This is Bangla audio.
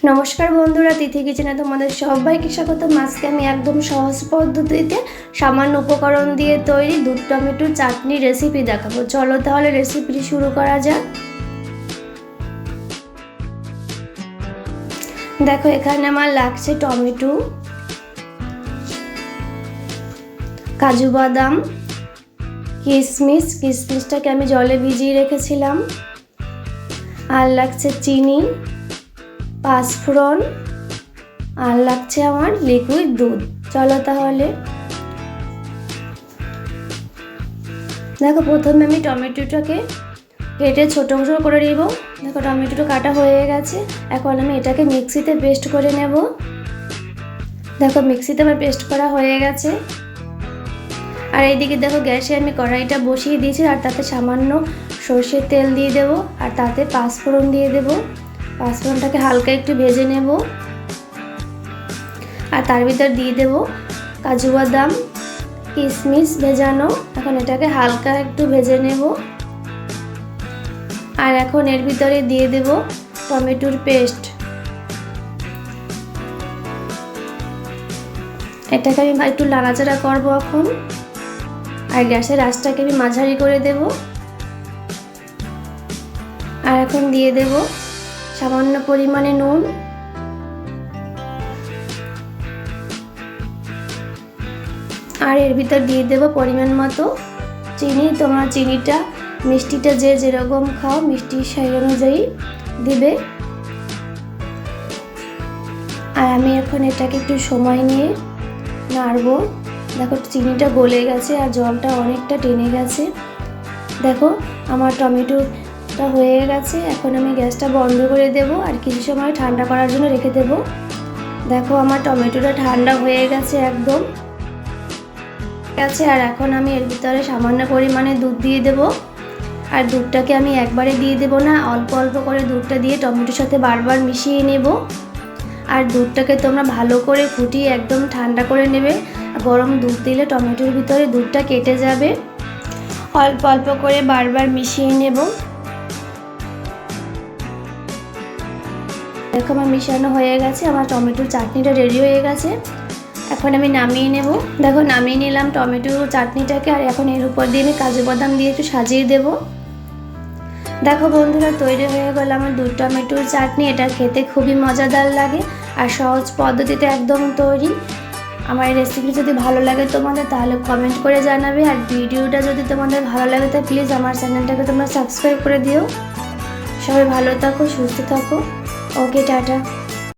নমস্কার বন্ধুরা, তিথি কিচেনে তোমাদের সবাইকে স্বাগতম। আজকে আমি একদম সহজ পদ্ধতিতে সামান্য উপকরণ দিয়ে তৈরি দুধ টমেটোর চাটনি রেসিপি দেখাবো। চলো তাহলে রেসিপিটি শুরু করা যাক। দেখো, এখানে আমার লাগছে টমেটো, কাজু বাদাম, কিশমিশটাকে আমি জলে ভিজিয়ে রেখেছিলাম, আর লাগছে চিনি, পাঁচফোড়ন, আর লাগছে আমার লিকুইড দুধ। চলো তাহলে। দেখো, প্রথমে আমি টমেটোটাকে কেটে ছোটো ছোটো করে নেব। দেখো, টমেটোটা কাটা হয়ে গেছে। এখন আমি এটাকে মিক্সিতে পেস্ট করে নেব। দেখো, মিক্সিতে আমার পেস্ট করা হয়ে গেছে। আর এইদিকে দেখো, গ্যাসে আমি কড়াইটা বসিয়ে দিয়েছি, আর তাতে সামান্য সর্ষের তেল দিয়ে দেবো, আর তাতে পাঁচফোড়ন দিয়ে দেবো। পাঁচফোড়নটাকে হালকা একটু ভেজে নেব, আর তার ভিতর দিয়ে দেব কাজু বাদাম, কিশমিশ ভেজানো। এখন এটাকে হালকা একটু ভেজে নেব, আর এখন এর ভিতরে দিয়ে দেব টমেটোর পেস্ট। এটাকে আমি একটু নাড়াচাড়া করব এখন, আর গ্যাসের আঁচটাকে আমি মাঝারি করে দেব। আর এখন দিয়ে দেব সামান্য পরিমাণে নুন, আর এর ভিতর দিয়ে দেব পরিমাণ মতো চিনি। তোমরা চিনিটা মিষ্টিটা যে যেরকম খাও মিষ্টির সেই অনুযায়ী দিবে। আর আমি এখন এটাকে একটু সময় নিয়ে নাড়বো। দেখো, চিনিটা গলে গেছে আর জলটা অনেকটা টেনে গেছে। দেখো, আমার টমেটোটা হয়ে গেছে। এখন আমি গ্যাসটা বন্ধ করে দেব, আর কিছু সময় ঠান্ডা করার জন্য রেখে দেব। দেখো, আমার টমেটোটা ঠান্ডা হয়ে গেছে একদম। আর এখন আমি এর ভিতরে সামান্য পরিমাণে দুধ দিয়ে দেব। আর দুধটাকে আমি একবারে দিয়ে দেব না, অল্প অল্প করে দুধটা দিয়ে টমেটোর সাথে বারবার মিশিয়ে নেব। আর দুধটাকে তোমরা ভালো করে ফুটিয়ে একদম ঠান্ডা করে নেবে। গরম দুধ দিলে টমেটোর ভিতরে দুধটা কেটে যাবে। অল্প অল্প করে বারবার মিশিয়ে নেব। দেখো, আমার মিশানো হয়ে গেছে। আমার টমেটোর চাটনিটা রেডি হয়ে গেছে। এখন আমি নামিয়ে নেব। দেখো, নামিয়ে নিলাম টমেটো চাটনিটাকে। আর এখন এর উপর দিয়ে আমি কাজু বাদাম দিয়ে একটু সাজিয়ে দেব। দেখো বন্ধুরা, তৈরি হয়ে গেল আমার দুধ টমেটোর চাটনি। এটা খেতে খুবই মজাদার লাগে আর সহজ পদ্ধতিতে একদম তৈরি। আমার এই রেসিপি যদি ভালো লাগে তোমাদের, তাহলে কমেন্ট করে জানাবে। আর ভিডিওটা যদি তোমাদের ভালো লাগে তো প্লিজ আমার চ্যানেলটাকে তোমরা সাবস্ক্রাইব করে দিও। সবাই ভালো থাকো, সুস্থ থাকো। ওকে, টাটা।